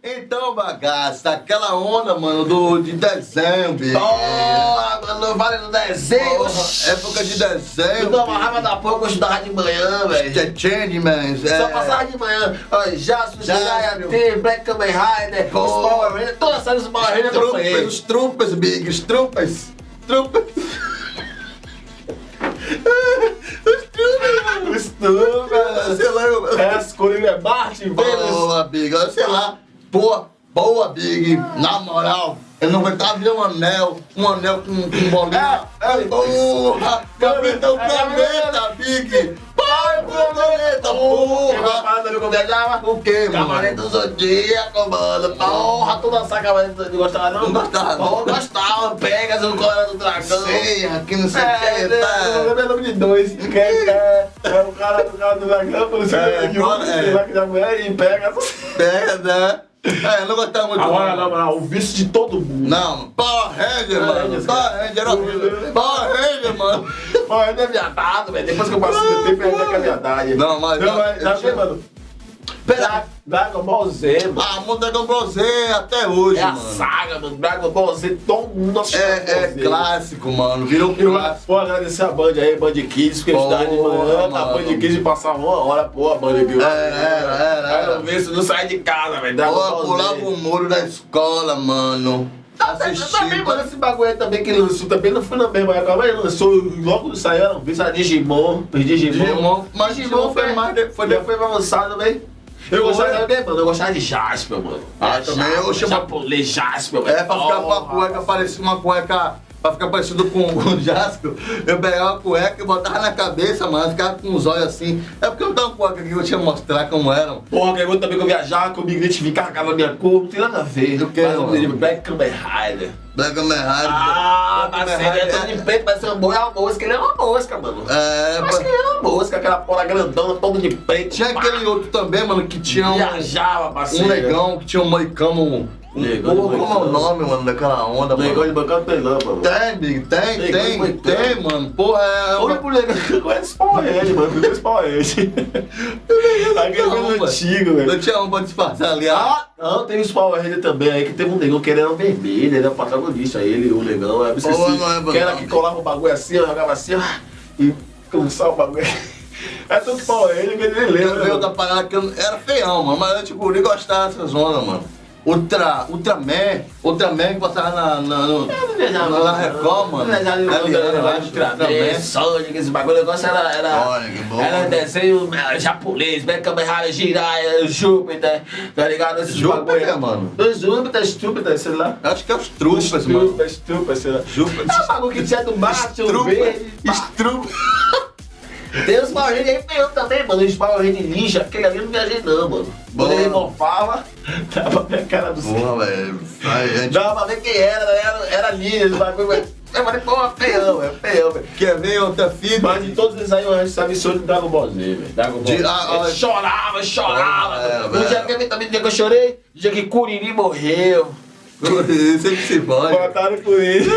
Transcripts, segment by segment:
Então, bagaça, aquela onda, mano, de dezembro. Porra, mano, vale no desenho. Porra, época de dezembro. Eu dou uma raiva da porra, eu estudava de manhã, velho. Change, man. Só passava de manhã. Olha, Jasper, Jiraiya, T, Black Kamen Rider, os Power Rangers, todas as séries dos Power Rangers eu acompanhei. Os trupas, Big, os trupas. Os trupas, sei lá. É, as cores é Martin, Vênus. Boa, Big, sei lá. Pô, boa, Big. Na moral, eu não aguentava ver um anel com bolinha. Porra, Capitão Planeta, Big. Pai, Planeta, porra. O que, mano? Cavaleiro do Zodíaco, mano. Porra, tu dançar Cavaleiro do Zodíaco, gostava não? Não gostava, não. Porra, gostava. Pegas o Cólera do Dragão. Sei, aqui não sei o que, tá? Eu lembro de dois. Que é o cara do Dragão, por isso que da mulher e pega. Pega, né? É, eu não gostava muito. Agora, na moral, o vício de todo mundo. Não, Power Ranger, mano. Power Ranger era horrível. Power Ranger, mano. Porra, eu não é viadado, velho. Depois que eu passei do tempo, eu ainda é viadagem. Não, mas... Já vi, mano. Pera. Dragon Ball Z, mano. Ah, mano, Dragon Ball Z até hoje, É a mano. saga, mano. Dragon Ball Z, todo mundo assistiu. É clássico, mano. Virou um clássico. Pô, agradecer a Band aí, Band Kids, porque eu estudava de manhã, a Band Kids passava uma hora, pô, a Band Kids. Era. Aí eu vi isso, não sai de casa, velho. Dragon Pô, Ball Z. pulava o muro da escola, mano. Também, mano, esse bagulho aí também que lançou, também não foi na mesma época, mas lançou logo que saiu, era um vício, era Digimon. Mas Digimon foi mais... Foi avançado, velho. Eu gostava de alguém, mano. Eu gostava de Jasper, mano. Ah, também eu chamo... Japonês Jasper, mano. É, pra ficar com a cueca, parecia uma cueca... Pra ficar parecido com o Jasper, eu pegava a cueca e botava na cabeça, mano, ficava com os olhos assim. É porque eu não tava com cueca aqui, eu tinha que mostrar como eram. Porra, que eu também que eu viajava, que eu me identificava, carregava a minha cor, não tem nada a ver. Do que, mas eu mano? me lembro, Black Kamen Rider. Black Kamen Rider. Ah, mas ele é todo de preto, mas é uma mosca, ele é uma mosca, mano. Eu acho que ele é uma mosca, aquela porra grandona, todo de preto. Tinha aquele outro também, mano, que tinha Viajava, parceiro. um negão, que tinha um moicano. Negão de Como é o moicano. nome, mano, daquela onda, Negão mano? de bancada tem não, mano. Tem, Big, tem, mano. Porra, Olha pro negão que conhece esse Power Ranger, mano. Viu esse Power Ranger? Aquele coisa antigo, velho. Não tinha um pra disfarçar ali, Ah, não, tem os Power Ranger também aí, que teve um negão que ele era um vermelho, ele era o protagonista, ele, o negão, eu me esqueci. Que era que colava o bagulho assim, eu jogava assim, e começava o bagulho. É tanto Power Ranger que ele nem lembra. Eu outra parada que eu era feião, mano, mas eu tipo, nem gostava dessa zona, mano. Ultraman que passava na Record, mano. Ultraman, Sonic, esse bagulho, o negócio era desenho japonês, Black Kamen Rider, Jiraiya, Júpiter, tá ligado? Esses Júpiter, mano. Os Júpiter, sei lá. Acho que é os trupas, mano. Júpiter, sei lá. Júpiter. É o bagulho que tinha do macho, verde. Estrupa. Tem os Power Rangers aí feio também, mano. Os Power Rangers ninja, aquele ali eu não viajei não, mano. Quando ele morfava, dava pra ver a cara do Porra, velho. dava pra ver quem era ninja, esse bagulho, velho. Eu falei, porra, feião, velho. Quer ver outra fita? Mas de todos eles aí, eu sabe sobre o Dragon Ball Z, velho. Dragon Ball Z. Chorava. No dia que também, no dia que eu chorei, no dia que Kuririn morreu. Sempre se pode. Mataram com ele.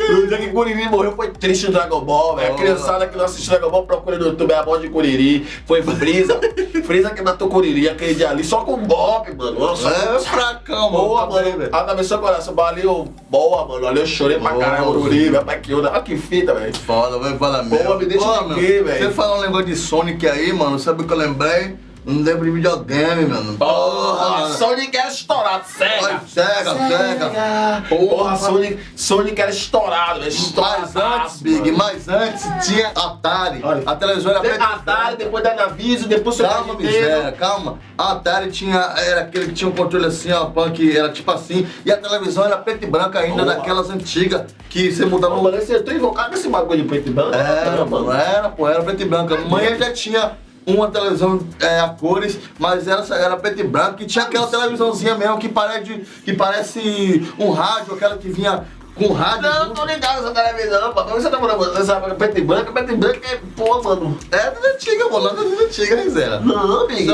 No dia que Kuririn morreu foi triste o Dragon Ball, velho. A criançada que não assistiu Dragon Ball procura no YouTube a morte de Kuririn. Foi Freeza. Freeza que matou Kuririn aquele dia ali, só com um golpe, mano. Nossa, É fracão, mano. boa, mano. Atravessou o coração, valeu. Boa, mano. Ali eu chorei pra caralho, Ururi, velho. Pai que onda. Olha que fita, velho. Foda, vai falar mesmo. Porra, me deixa aqui, velho. Você falou um negócio de Sonic aí, mano. Sabe o que eu lembrei? Não lembro de videogame, mano. Porra, Sonic era estourado, Sega. Sega. Porra, Sonic era estourado, velho. Mas antes, Big, mas antes tinha Atari. Olha. A televisão era Tem Atari, depois da Naviso, depois Super Calma, Nintendo. miséria, calma. A Atari era aquele que tinha um controle assim, ó, que era tipo assim. E a televisão era preto e branca ainda, Boa. daquelas antigas, que você mudava Não, o... mano, eu tô invocado com esse bagulho de preto e branco. Era preto e branco. A mãe já tinha uma televisão a cores, mas era preto e branco. E tinha aquela televisãozinha mesmo que parece um rádio, aquela que vinha com rádio. Não, tô ligado nessa televisão, pô. Você tá falando, essa preto e branco é, pô, mano. É das antigas, mano, das antigas, né, Zera? Não, amigo.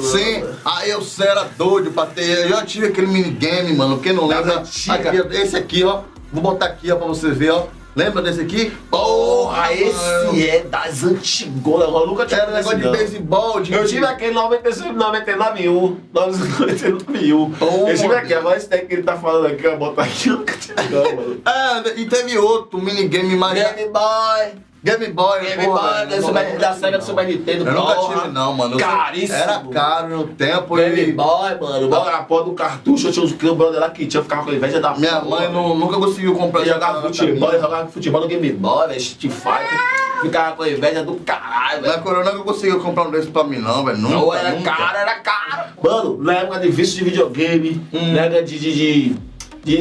Sim, aí eu era doido pra ter. Eu já tive aquele minigame, mano. Quem não lembra? Aqui, esse aqui, ó. Vou botar aqui, ó, pra você ver, ó. Lembra desse aqui? Porra, Porra, esse é das antigonas, eu nunca tinha Era negócio de beisebol, de... Eu tive aquele 99 e 1. 99 e 1. Eu tive aqui, agora esse daí que ele tá falando aqui, eu vou botar aqui, eu nunca tive não, mano. E teve outro minigame mais... Game Boy. Game Boy, Da SEGA do Super Nintendo. Eu nunca tive não, mano. Caríssimo. Era caro no tempo Game Boy, mano. A porra do cartucho, eu tinha uns brother lá que tinha, ficava com inveja da minha mãe nunca conseguiu comprar. Eu jogava futebol no Game Boy, velho, Street Fighter. Ficava com inveja do caralho, velho. Na Corona não conseguiu comprar um desse pra mim não, velho. Não, era caro. Mano, na época de vício de videogame, na época de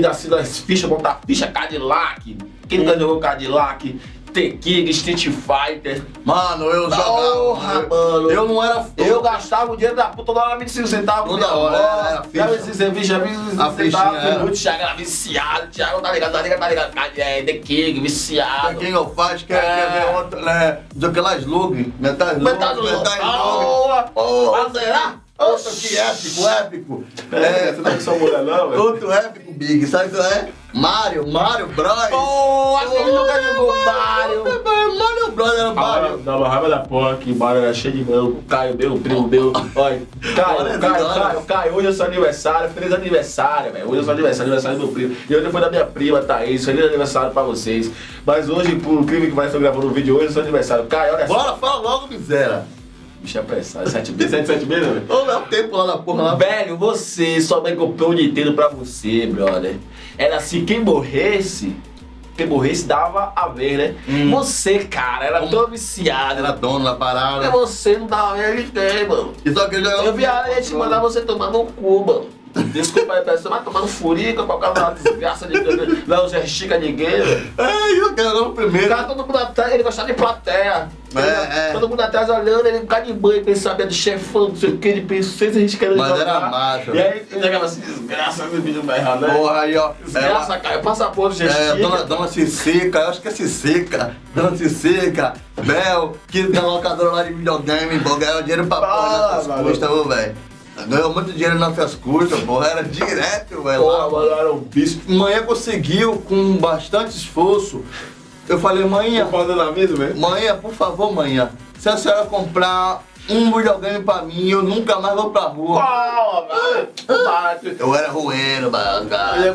assim, das fichas, montar ficha Cadillac. Quem nunca jogou Cadillac? King, Street Fighter. Mano, eu jogava. Mano. Eu não era. Eu gastava o dinheiro da puta toda hora 25 centavos. Toda hora, era ficha. 25 A centavos. fichinha, Muito Thiago era viciado. Thiago tá ligado. The King, viciado. King of Fighters, quer ver outro, né? Não sei o que lá, Slug. Metal Slug. Mas será? Outro aqui, épico. Você não é só mulher não, velho? Outro épico, Big. Sabe o que é? Mario Bros. Pô, ele nunca jogou Mario. Mario Bros era Mario. Dá uma raiva da porra que Mario era cheio de mão. O Caio, meu primo meu. Olha, Caio, hoje é seu aniversário. Feliz aniversário, velho. Hoje é seu aniversário do meu primo. E hoje foi da minha prima, Thaís. Feliz aniversário pra vocês. Mas hoje, por incrível que vai estar gravando o vídeo hoje, é seu aniversário. Caio, olha só. Bora, fala logo, miséria. Bicho apressado, 7 meses, velho? Ô, é o tempo lá na porra lá. Velho, sua mãe comprou um Nintendo pra você, brother. Era assim, quem morresse dava a ver, né? Você, cara, era tão viciado. Era dono da parada. E você não dava a ver a ninguém, mano. E só que Eu vi a gente mandar você tomar no cu, mano. Desculpa aí, pessoal, mas tomando furica com aquela desgraça de... Não se estica ninguém, velho. Eu quero o primeiro. Cara, todo mundo atrás, ele gostava de plateia. Todo mundo atrás olhando, ele ficar de banho, ele sabia do chefão, não sei o que, ele pensou, a gente querendo mas jogar. Era macho. E aí, ele jogava assim, desgraça, esse vídeo vai errado, né? Porra, aí, ó. Desgraça, cara, passaporte, gestica. Dona Ciceca, eu acho que é Ciceca. Dona Ciceca, Bel, que da locadora lá de videogame, pô, ganhou dinheiro pra porra nessas custas, ô, velho. Ganhou muito dinheiro nas nossas custas, porra, era direto, velho. Porra, mano, era um bicho. Manhã conseguiu, com bastante esforço. Eu falei, manhã. Tô falando na mesa, velho? Manhã, por favor, manhã. Se a senhora comprar um videogame pra mim, eu nunca mais vou pra rua. Eu era rueiro, cara.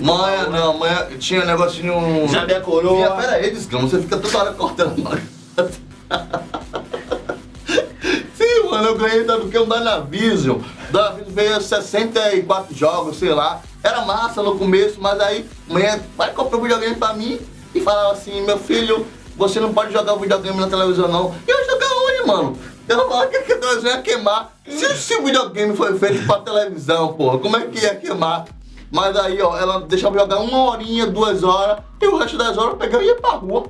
Manhã não, manhã tinha um negocinho. Já minha coroa. Pera aí, desgrama, você fica toda hora cortando. Sim, mano, eu ganhei, sabe o que? Um Dynavision. Dynavision veio 64 jogos, sei lá. Era massa no começo, mas aí manhã vai comprar um videogame pra mim e falava assim, meu filho, você não pode jogar o videogame na televisão não. E eu jogar onde, mano? Ela falava que a televisão ia queimar. Se o videogame foi feito pra televisão, porra, como é que ia queimar? Mas aí, ó, ela deixava eu jogar 1 horinha, 2 horas, e o resto das horas eu pegava e ia pra rua.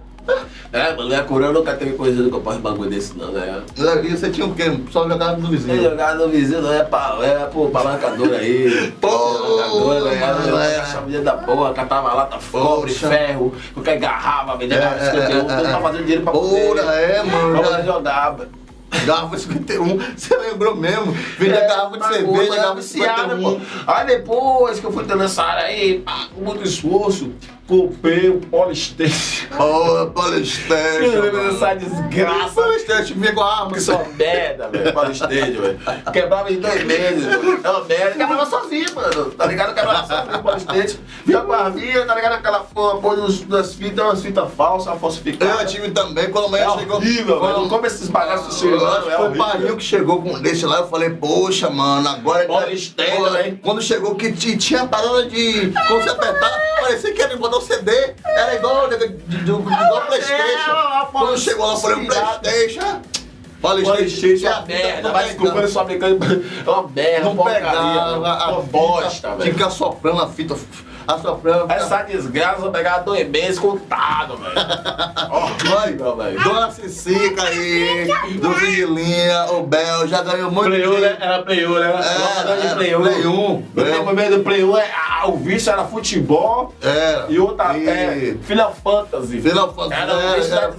Mano, minha coroa nunca teve coisa de comprar um bagulho desse não, né? E você tinha o quê? Só jogava no vizinho? Eu jogava no vizinho, não, pro palancadouro aí. Palancadouro, ganhava chavinha da porra, catava lata, cobre, ferro, qualquer garrafa, vendia garrafa 51, tudo pra fazer dinheiro pra poder. Mano. Pra jogava. Garrafa 51, você lembrou mesmo? Vendia garrafa de cerveja, garrafa 51. Aí depois que eu fui ter nessa área aí, com muito esforço, comprei o Polystation. Polystation. Eu lembro dessa desgraça. Polystation vinha com a arma. Que só merda, velho. Polystation, velho. Quebrava em 2 meses, velho. É uma merda. Quebrava sozinho, mano. Tá ligado? Quebrava sozinho o Polystation. Vinha com a arminha, tá ligado? Aquela porra, pôr umas fitas falsas, falsificadas. Eu tive também, quando a manhã chegou. Horrível, velho. Como esses bagaços chegando, foi o Parinho que chegou com desse lá, eu falei, poxa, mano, agora... Polystation, hein? Quando chegou que tinha parada de... Quando você apertar, parecia que era botar o CD. Era igual PlayStation. Quando chegou lá, eu falei, PlayStation. Polystation é uma merda. Mas desculpa, eles fabricando. É uma merda, não pegava uma bosta, velho. Fica soprando a fita. Assoprando. Essa desgraça eu pegava 2 meses contado, velho. Velho. Dona Cicica aí, do Vigilinha, o Bel, já ganhou muito. Play 1, né? Era Play 1, né? Era Play 1. Play 1. No meio do Play 1, o vício era futebol. E outra, Final Fantasy. Final Fantasy. Era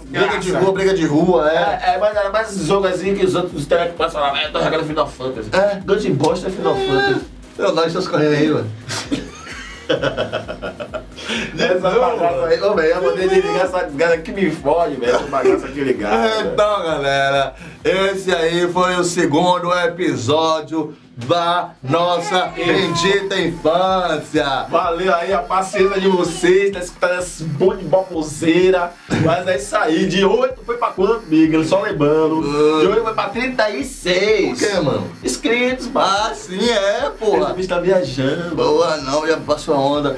briga de rua, mas era mais esse jogo assim que os outros telecomandos falavam, tô jogando Final Fantasy. Grande bosta é Final Fantasy. Eu dou essas correndo aí, mano. Essa bagaça aí, ô, velho, eu vou ter de ligar essa desgraça que me fode, velho. Essa bagaça aqui ligada. Então, galera, esse aí foi o segundo episódio da nossa bendita infância. Valeu aí a paciência de vocês, tá escutando esse monte de baboseira. Mas é isso aí, de 8 foi pra quanto, Miguel? Só lembrando. De 8 foi pra 36. Por quê, mano? Inscritos, mano. Ah, sim, é, Esse porra. bicho tá viajando. Boa não, já passou a onda.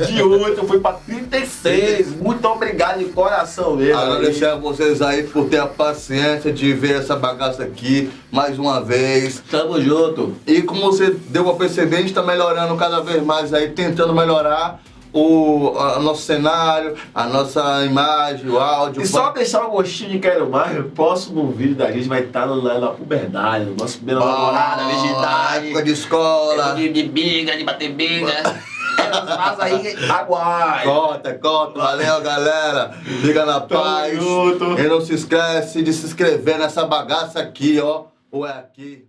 De 8 foi pra 36. Muito obrigado de coração mesmo. Agradecer a vocês aí por ter a paciência de ver essa bagaça aqui mais uma vez. Tamo junto. E como você deu pra perceber, a gente tá melhorando cada vez mais aí, tentando melhorar o nosso cenário, a nossa imagem, o áudio. E só deixar o gostinho de quero mais, o próximo vídeo da gente vai estar na puberdade, no nosso primeiro namorada, virgindade. Época de escola. De biga, de bater biga. Mas aí, aguarde. Corta, valeu galera, fica na paz. junto. E não se esquece de se inscrever nessa bagaça aqui, ó, ou é aqui.